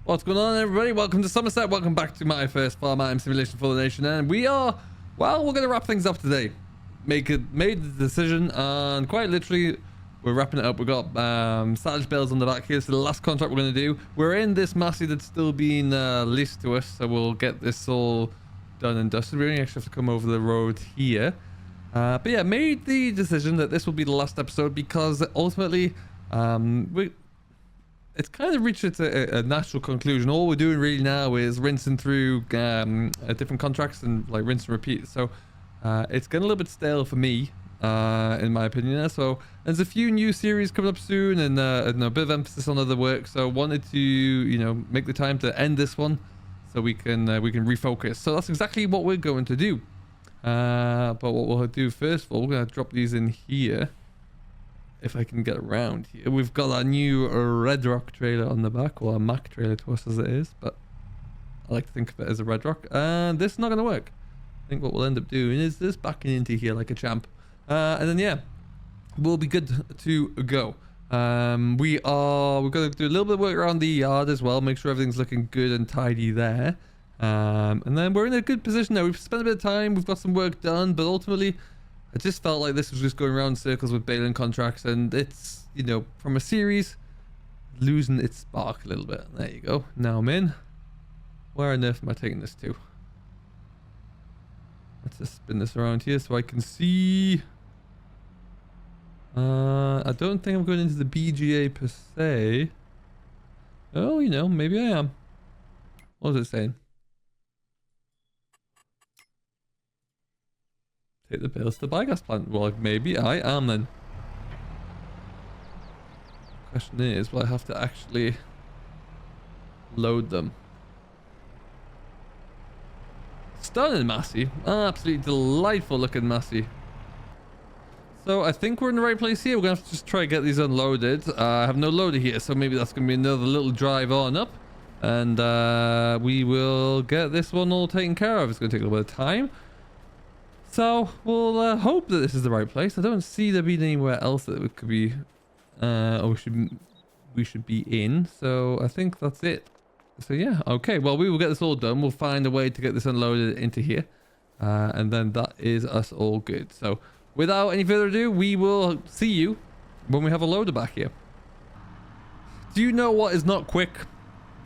What's going on, everybody? Welcome to Somerset. Welcome back to my first farm item simulation for the nation. And we are, well, we're going to wrap things up today. Made the decision, and quite literally, we're wrapping it up. We've got salvage bales on the back here. So the last contract we're going to do. We're in this massey that's still being leased to us, so we'll get this all done and dusted. We only actually have to come over the road here. But yeah, made the decision that this will be the last episode because ultimately, it's kind of reached a natural conclusion. All we're doing really now is rinsing through different contracts and like rinse and repeat. So it's getting a little bit stale for me, in my opinion. So there's a few new series coming up soon, and a bit of emphasis on other work. So wanted to make the time to end this one so we can refocus. So that's exactly what we're going to do. But what we'll do first of all, we're gonna drop these in here. If I can get around here. We've got our new Red Rock trailer on the back, or a Mac trailer to us as it is, but I like to think of it as a Red Rock. And this is not going to work. I think what we'll end up doing is this backing into here like a champ. And then yeah, we'll be good to go. We're going to do a little bit of work around the yard as well, make sure everything's looking good and tidy there. And then we're in a good position now. We've spent a bit of time, we've got some work done, but ultimately I just felt like this was just going around in circles with baling contracts, and it's, from a series, losing its spark a little bit. There you go. Now I'm in. Where on earth am I taking this to? Let's just spin this around here so I can see. I don't think I'm going into the BGA per se. Oh, maybe I am. What was it saying? Take the bales to the biogas plant. Well, maybe I am then. Question is, will I have to actually load them? Stunning massey. Absolutely delightful looking massey. So I think we're in the right place here. We're going to have to just try to get these unloaded. I have no loader here, so maybe that's going to be another little drive on up. And we will get this one all taken care of. It's going to take a little bit of time. So we'll hope that this is the right place. I don't see there being anywhere else that it could be, or we should be in. So I think that's it. So yeah, okay. Well, we will get this all done. We'll find a way to get this unloaded into here, and then that is us all good. So without any further ado, we will see you when we have a loader back here. Do you know what is not quick?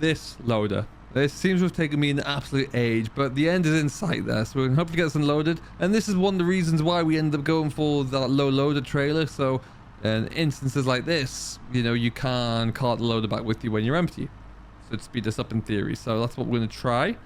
This loader. This seems to have taken me an absolute age, but the end is in sight there, so we can hopefully get this unloaded. And this is one of the reasons why we ended up going for that low loader trailer. So in instances like this, you can cart the loader back with you when you're empty. So it'd speed us up in theory. So that's what we're going to try.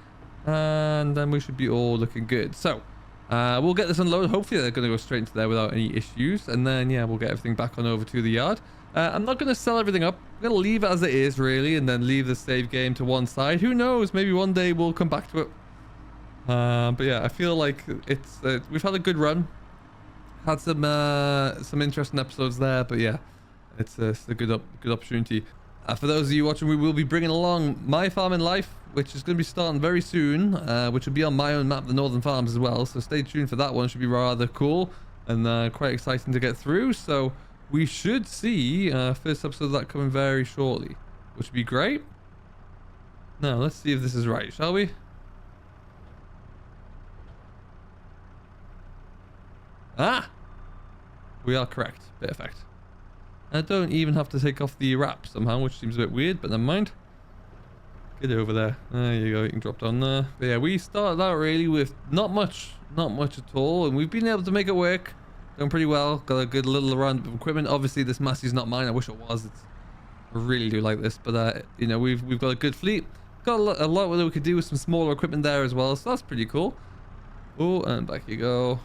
And then we should be all looking good. So we'll get this unloaded. Hopefully they're going to go straight into there without any issues. And then, yeah, we'll get everything back on over to the yard. I'm not going to sell everything up. I'm going to leave it as it is, really, and then leave the save game to one side. Who knows? Maybe one day we'll come back to it. But yeah, I feel like it's we've had a good run. Had some interesting episodes there, but yeah, it's a good opportunity. For those of you watching, we will be bringing along my farming life, which is going to be starting very soon, which will be on my own map, the Northern Farms, as well. So stay tuned for that one. It should be rather cool and quite exciting to get through. So we should see first episode of that coming very shortly, which would be great. Now, let's see if this is right, shall we? Ah! We are correct. Perfect. I don't even have to take off the wrap somehow, which seems a bit weird, but never mind. Get over there. There you go. You can drop down there. But yeah, we started out really with not much at all, and we've been able to make it work. Doing pretty well. Got a good little round of equipment. Obviously, this massey's not mine. I wish it was. I really do like this, but we've got a good fleet. Got a lot that we could do with some smaller equipment there as well, so that's pretty cool. Oh, and back you go.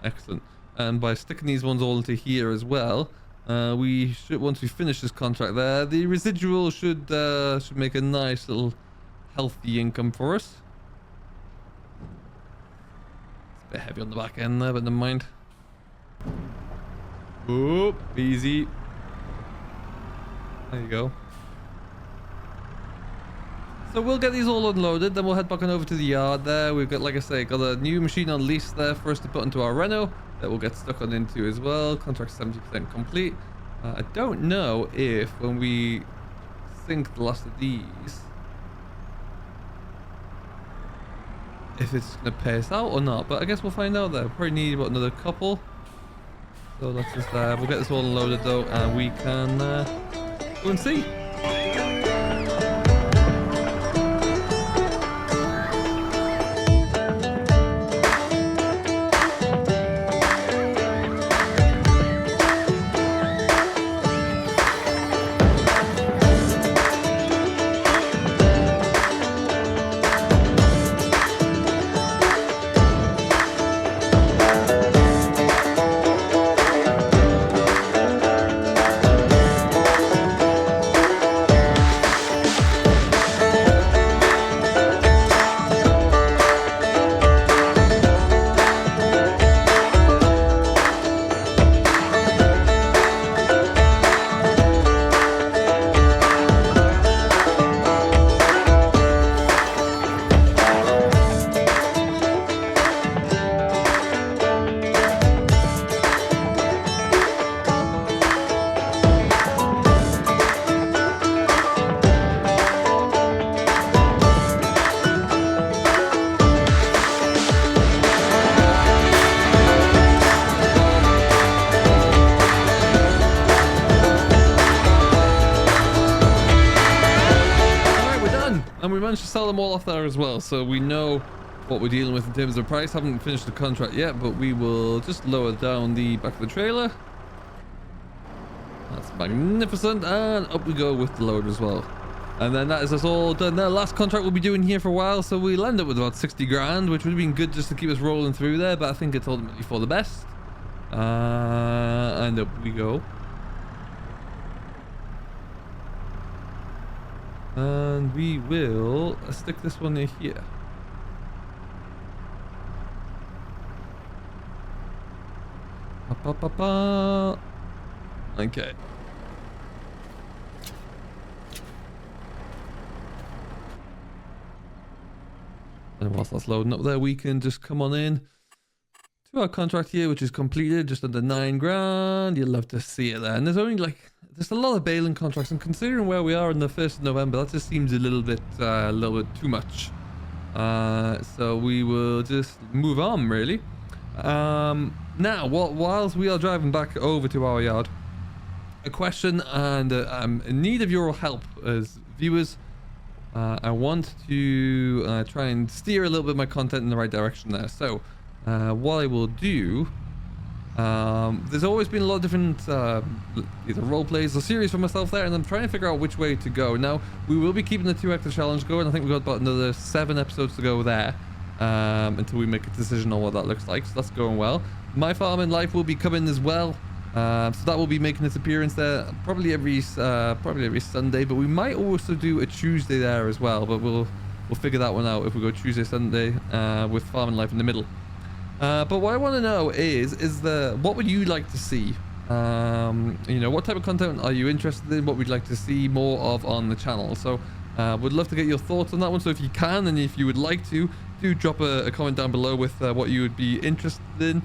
Excellent. And by sticking these ones all into here as well, we should, once we finish this contract there, the residual should make a nice little healthy income for us. It's a bit heavy on the back end there, but never mind. Oop, easy. There you go. So we'll get these all unloaded, then we'll head back on over to the yard there. We've got, like I say, got a new machine on lease there for us to put into our Renault that we'll get stuck on into as well. Contract 70% complete. I don't know if when we sink the last of these, if it's going to pay us out or not, but I guess we'll find out there. Probably need about another couple. So let's just, we'll get this all unloaded though, and we can go and see. And we managed to sell them all off there as well, so we know what we're dealing with in terms of price. Haven't finished the contract yet, but we will just lower down the back of the trailer. That's magnificent, and up we go with the load as well. And then that is us all done. Now, last contract we'll be doing here for a while, so we'll end up with about 60 grand, which would have been good just to keep us rolling through there, but I think it's ultimately for the best. And up we go. And we will stick this one in here. Okay. And whilst that's loading up there, we can just come on in to our contract here, which is completed, just under 9 grand. You'd love to see it there. And there's only like, there's a lot of bailing contracts, and considering where we are on the 1st of November, that just seems a little bit too much. So we will just move on, really. Now, whilst we are driving back over to our yard, a question, and I'm in need of your help as viewers. I want to try and steer a little bit of my content in the right direction there. So what I will do, there's always been a lot of different either role plays or series for myself there, and I'm trying to figure out which way to go. Now, we will be keeping the 2-hectare challenge going. I think we've got about another 7 episodes to go there until we make a decision on what that looks like. So that's going well. My farming life will be coming as well. So that will be making its appearance there probably every Sunday, but we might also do a Tuesday there as well, but we'll figure that one out if we go Tuesday, Sunday with farming life in the middle. But what I want to know is what would you like to see? You know, what type of content are you interested in? What would you like to see more of on the channel? So would love to get your thoughts on that one. So if you can, and if you would like to, do drop a comment down below with what you would be interested in.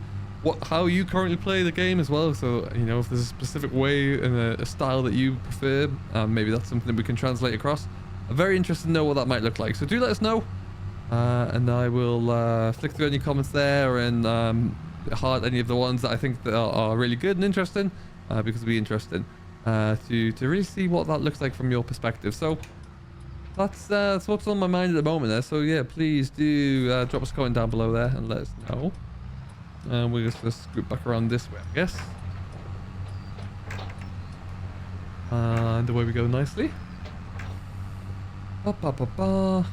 How you currently play the game as well. So, you know, if there's a specific way and a style that you prefer, maybe that's something that we can translate across. I'm very interested to know what that might look like. So do let us know. And I will flick through any comments there and heart any of the ones that I think that are really good and interesting, because it'll be interesting to really see what that looks like from your perspective. So that's what's on my mind at the moment there. So yeah, please do drop us a comment down below there and let us know. And we'll just scoot back around this way, I guess. And away we go nicely. Ba, ba, ba, ba.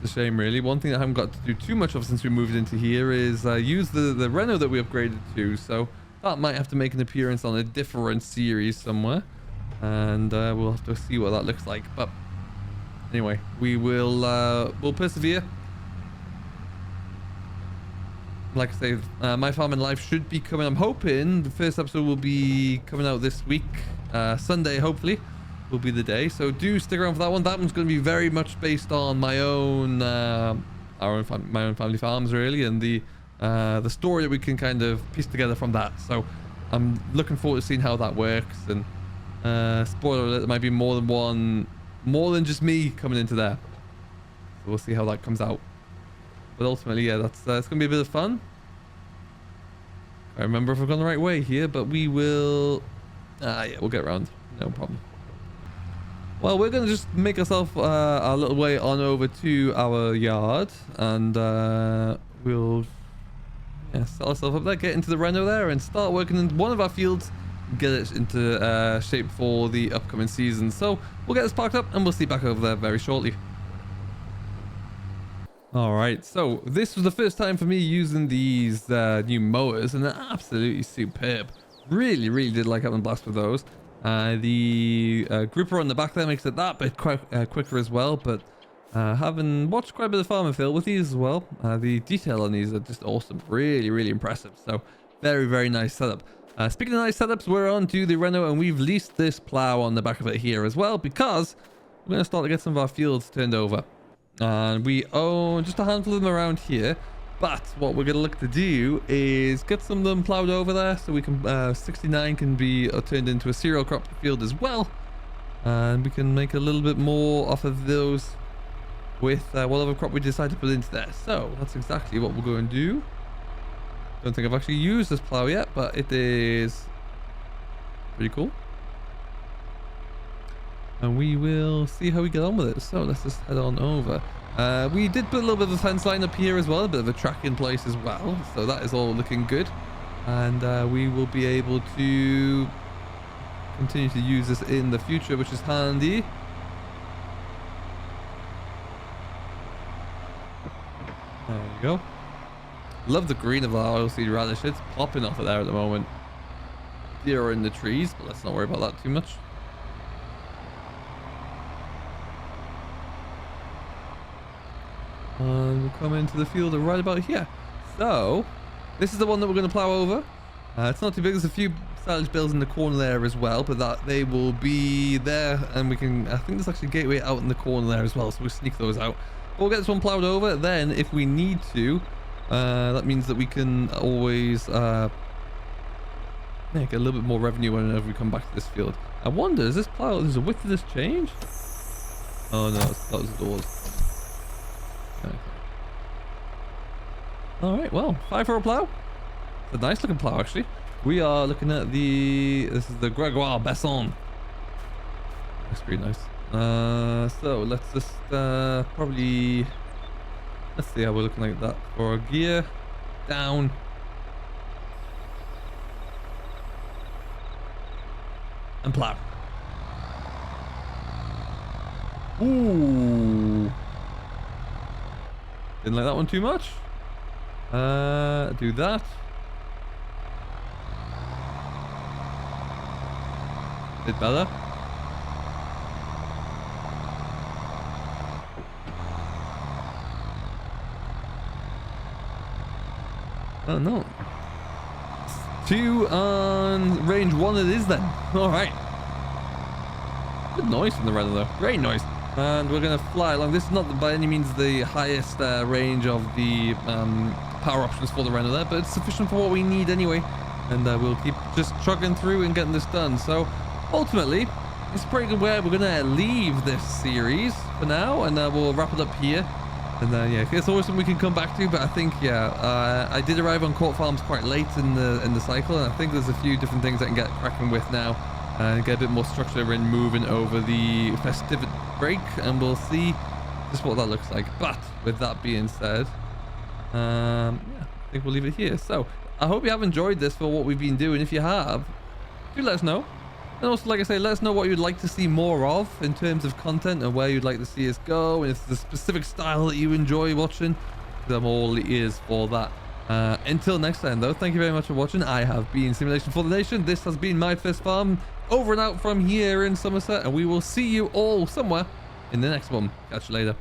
It's a shame, really. One thing I haven't got to do too much of since we moved into here is use the Renault that we upgraded to. So that might have to make an appearance on a different series somewhere. And we'll have to see what that looks like. But anyway, we'll persevere. like I say, My Farming Life should be coming. I'm hoping the first episode will be coming out this week. Sunday, hopefully, will be the day. So do stick around for that one. That one's going to be very much based on my own, my own family farms, really, and the story that we can kind of piece together from that. So I'm looking forward to seeing how that works. And spoiler alert, there might be more than just me coming into there. So we'll see how that comes out. But ultimately, yeah, it's going to be a bit of fun. I remember if I've gone the right way here, but we will... yeah, we'll get around. No problem. Well, we're going to just make ourselves our little way on over to our yard. And we'll sell ourselves up there, get into the Renault there, and start working in one of our fields. Get it into shape for the upcoming season. So we'll get this parked up, and we'll see you back over there very shortly. Alright, so this was the first time for me using these new mowers, and they're absolutely superb. Really did like having a blast with those. The gripper on the back there makes it that bit quicker as well, but having watched quite a bit of Farm and Field with these as well, the detail on these are just awesome. Really impressive. So very nice setup. Speaking of nice setups, we're on to the Renault, and we've leased this plow on the back of it here as well, because we're going to start to get some of our fields turned over. And we own just a handful of them around here, but what we're going to look to do is get some of them plowed over there, so we can 69 can be turned into a cereal crop field as well, and we can make a little bit more off of those with whatever crop we decide to put into there. So that's exactly what we're going to do. Don't think I've actually used this plow yet, but it is pretty cool. And we will see how we get on with it. So let's just head on over. We did put a little bit of a fence line up here as well, a bit of a track in place as well. So that is all looking good. And we will be able to continue to use this in the future, which is handy. There we go. Love the green of our oilseed radish. It's popping off of there at the moment. Deer are in the trees, but let's not worry about that too much. And we'll come into the field right about here. So this is the one that we're going to plow over. It's not too big. There's a few silage bales in the corner there as well, but that they will be there, and we can, I think there's actually a gateway out in the corner there as well, so we'll sneak those out. But we'll get this one plowed over. Then if we need to, that means that we can always make a little bit more revenue whenever we come back to this field. I wonder, is this plow, does the width of this change? Oh no, that was the doors. Okay. Alright, well, 5 for a plow. It's a nice looking plow actually. We are looking at this is the Gregoire Besson. Looks pretty nice. So let's just probably, let's see how we're looking like that for our gear. Down. And plow. Ooh. Didn't like that one too much. Do that. Bit better. Oh no. 2 on range 1 it is then. Alright. Good noise from the Renault though. Great noise. And we're going to fly along. This is not by any means the highest range of the power options for the Renault there, but it's sufficient for what we need anyway. And we'll keep just trucking through and getting this done. So ultimately, it's pretty good where we're going to leave this series for now, and we'll wrap it up here. And then yeah, it's always something we can come back to, but I think yeah, I did arrive on Court Farms quite late in the cycle, and I think there's a few different things I can get cracking with now and get a bit more structure in moving over the festive break, and we'll see just what that looks like. But with that being said, yeah, I think we'll leave it here. So I hope you have enjoyed this for what we've been doing. If you have, do let us know. And also, like I say, let us know what you'd like to see more of in terms of content, and where you'd like to see us go, and if there's a specific style that you enjoy watching. I'm all ears for that. Until next time though, thank you very much for watching. I have been Simulation for the Nation. This has been My First Farm, over and out from here in Somerset, and we will see you all somewhere in the next one. Catch you later.